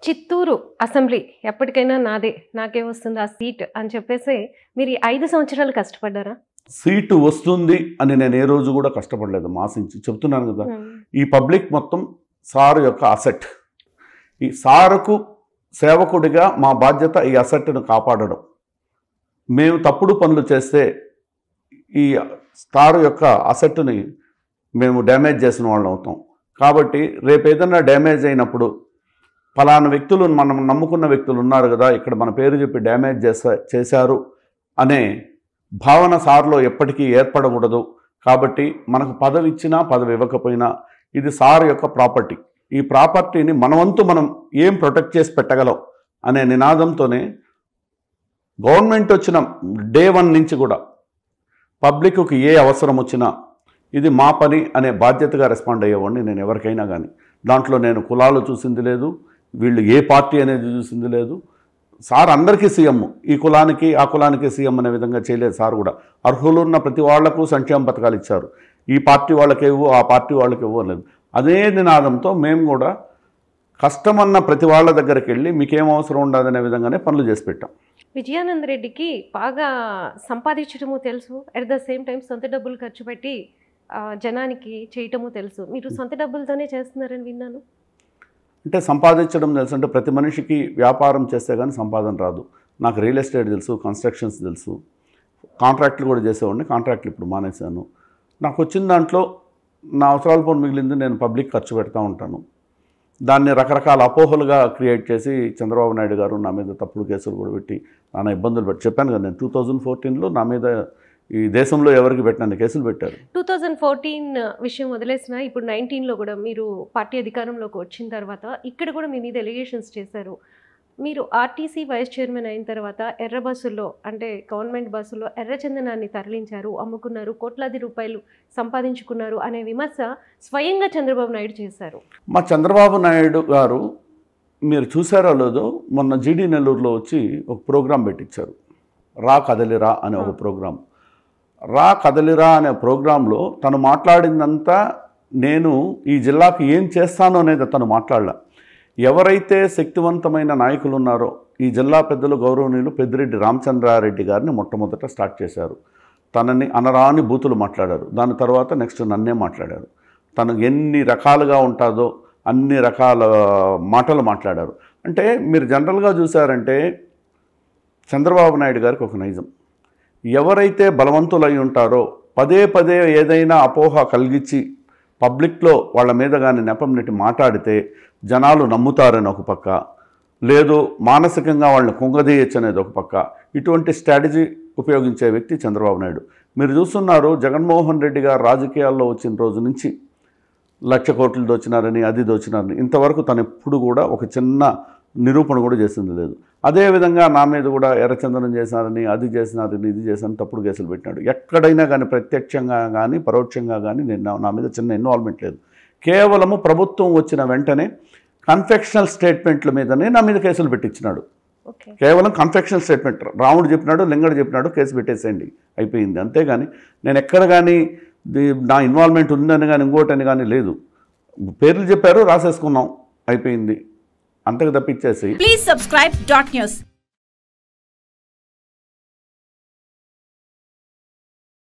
Chittoor assembly ఎప్పటికైనా నాదే, నాకే వస్తుంది ఆ సీట్ అని చెప్పేసి మీరు ఈ 5 సంవత్సరాలు కష్టపడ్డారా? సీటు వస్తుంది అని నేను ఏ రోజు కూడా కష్టపడలేదు. ఆశించి చెప్తున్నాను కదా, ఈ పబ్లిక్ మొత్తం సారు యొక్క అసెట్. ఈ సారుకు సేవకుడిగా మా బాధ్యత ఈ అసెట్ను కాపాడడం. మేము తప్పుడు పనులు చేస్తే ఈ సారు యొక్క అసెట్ని మేము డ్యామేజ్ చేసిన వాళ్ళం అవుతాం. కాబట్టి రేపు ఏదైనా డ్యామేజ్ అయినప్పుడు ఫలానా వ్యక్తులు, మనం నమ్ముకున్న వ్యక్తులు ఉన్నారు కదా, ఇక్కడ మన పేరు చెప్పి డ్యామేజ్ చేశారు అనే భావన సార్లో ఎప్పటికీ ఏర్పడకూడదు. కాబట్టి మనకు పదవి ఇచ్చినా పదవి ఇవ్వకపోయినా ఇది సార్ యొక్క ప్రాపర్టీ. ఈ ప్రాపర్టీని మనవంతు మనం ఏం ప్రొటెక్ట్ చేసి పెట్టగలం అనే నినాదంతోనే గవర్నమెంట్ వచ్చిన డే 1 నుంచి కూడా పబ్లిక్కి ఏ అవసరం వచ్చినా ఇది మా పని అనే బాధ్యతగా రెస్పాండ్ అయ్యేవాడిని నేను ఎవరికైనా కానీ. దాంట్లో నేను కులాలు చూసింది లేదు, వీళ్ళు ఏ పార్టీ అనేది చూసింది లేదు. సార్ అందరికీ సీఎం, ఈ కులానికి ఆ కులానికి సీఎం అనే విధంగా చేయలేదు. సార్ కూడా అర్హులు ఉన్న ప్రతి వాళ్లకు సంక్షేమ పథకాలు ఇచ్చారు. ఈ పార్టీ వాళ్ళకి ఇవ్వు, ఆ పార్టీ వాళ్ళకి ఇవ్వలేదు. అదే నినాదంతో మేము కూడా కష్టమన్న ప్రతి వాళ్ళ దగ్గరికి వెళ్ళి మీకేం అవసరం ఉండదనే విధంగానే పనులు చేసి పెట్టాం. విజయానంద రెడ్డికి బాగా సంపాదించడము తెలుసు, అట్ ద సేమ్ టైం సొంత డబ్బులు ఖర్చు పెట్టి జనానికి చేయటము తెలుసు. మీరు సొంత డబ్బులతోనే చేస్తున్నారని విన్నాను. అంటే సంపాదించడం తెలుసు అంటే ప్రతి మనిషికి వ్యాపారం చేస్తే కానీ సంపాదన రాదు. నాకు రియల్ ఎస్టేట్ తెలుసు, కన్స్ట్రక్షన్స్ తెలుసు, కాంట్రాక్ట్లు కూడా చేసేవాడిని. కాంట్రాక్ట్లు ఇప్పుడు మానేశాను. నాకు వచ్చిన దాంట్లో నా అవసరాల పని మిగిలింది నేను పబ్లిక్ ఖర్చు పెడతా ఉంటాను. దాన్ని రకరకాల అపోహలుగా క్రియేట్ చేసి చంద్రబాబు నాయుడు గారు నా మీద తప్పుడు కేసులు కూడా పెట్టి నానా ఇబ్బందులు పెట్టి, చెప్పాను కదా నేను 2014లో నా మీద ఈ దేశంలో ఎవరికి పెట్టిన కేసులు పెట్టారు. 2014 విషయం వదిలేసిన ఇప్పుడు 19లో కూడా మీరు పార్టీ అధికారంలోకి వచ్చిన తర్వాత ఇక్కడ కూడా మీ మీద ఎలిగేషన్స్ చేశారు. మీరు ఆర్టీసీ వైస్ చైర్మన్ అయిన తర్వాత ఎర్ర బస్సుల్లో, అంటే గవర్నమెంట్ బస్సుల్లో ఎర్రచందనాన్ని తరలించారు, అమ్ముకున్నారు, కోట్లాది రూపాయలు సంపాదించుకున్నారు అనే విమర్శ స్వయంగా చంద్రబాబు నాయుడు చేశారు. మా చంద్రబాబు నాయుడు గారు మీరు చూసారో లేదో, మొన్న జీడీ నెల్లూరులో వచ్చి ఒక ప్రోగ్రాం పెట్టించారు, రా కదలిరా అనే ఒక ప్రోగ్రాం. రా కదలిరా అనే ప్రోగ్రాంలో తను మాట్లాడిందంతా నేను ఈ జిల్లాకు ఏం చేస్తానో అనేది తను మాట్లాడలే. ఎవరైతే శక్తివంతమైన నాయకులు ఉన్నారో ఈ జిల్లా పెద్దలు గౌరవనీయులు పెద్దిరెడ్డి రామచంద్రారెడ్డి గారిని మొట్టమొదట స్టార్ట్ చేశారు. తనని అనరాని బూతులు మాట్లాడారు. దాని తర్వాత నెక్స్ట్ నన్నే మాట్లాడారు. తను ఎన్ని రకాలుగా ఉంటుందో అన్ని రకాల మాటలు మాట్లాడారు. అంటే మీరు జనరల్గా చూసారంటే చంద్రబాబు నాయుడు గారికి ఒక నైజం, ఎవరైతే బలవంతులై ఉంటారో పదే పదే ఏదైనా అపోహ కలిగించి పబ్లిక్లో వాళ్ళ మీద కానీ నెపం నెట్టి మాట్లాడితే జనాలు నమ్ముతారని ఒక పక్క, లేదు మానసికంగా వాళ్ళని కుంగదీయచ్చు అనేది ఒక పక్క. ఇటువంటి స్ట్రాటజీ ఉపయోగించే వ్యక్తి చంద్రబాబు నాయుడు. మీరు చూస్తున్నారు, జగన్మోహన్ రెడ్డి గారు రాజకీయాల్లో వచ్చిన రోజు నుంచి 1,00,000 కోట్లు దోచినారని, అది దోచినారని ఇంతవరకు తను ఎప్పుడు కూడా ఒక చిన్న నిరూపణ కూడా చేసింది లేదు. అదేవిధంగా నా మీద కూడా ఎర్రచందనం చేశారని, అది చేసినారని, ఇది చేశారని తప్పుడు కేసులు పెట్టినాడు. ఎక్కడైనా కానీ ప్రత్యక్షంగా కానీ పరోక్షంగా కానీ నా మీద చిన్న ఇన్వాల్వ్మెంట్ లేదు. కేవలము ప్రభుత్వం వచ్చిన వెంటనే కన్ఫెక్షనల్ స్టేట్మెంట్ల మీదనే నా మీద కేసులు పెట్టించినాడు. కేవలం కన్ఫెక్షనల్ స్టేట్మెంట్, రాముడు చెప్పినాడు, లింగడు చెప్పినాడు, కేసు పెట్టేసేయండి, అయిపోయింది. అంతేగాని నేను ఎక్కడ కానీ నా ఇన్వాల్వ్మెంట్ ఉందని కానీ ఇంకోటని కానీ లేదు. పేర్లు చెప్పారు, రాసేసుకున్నాం, అయిపోయింది. అంతకు తప్పించేసి ప్లీజ్ సబ్స్క్రైబ్ .న్యూస్.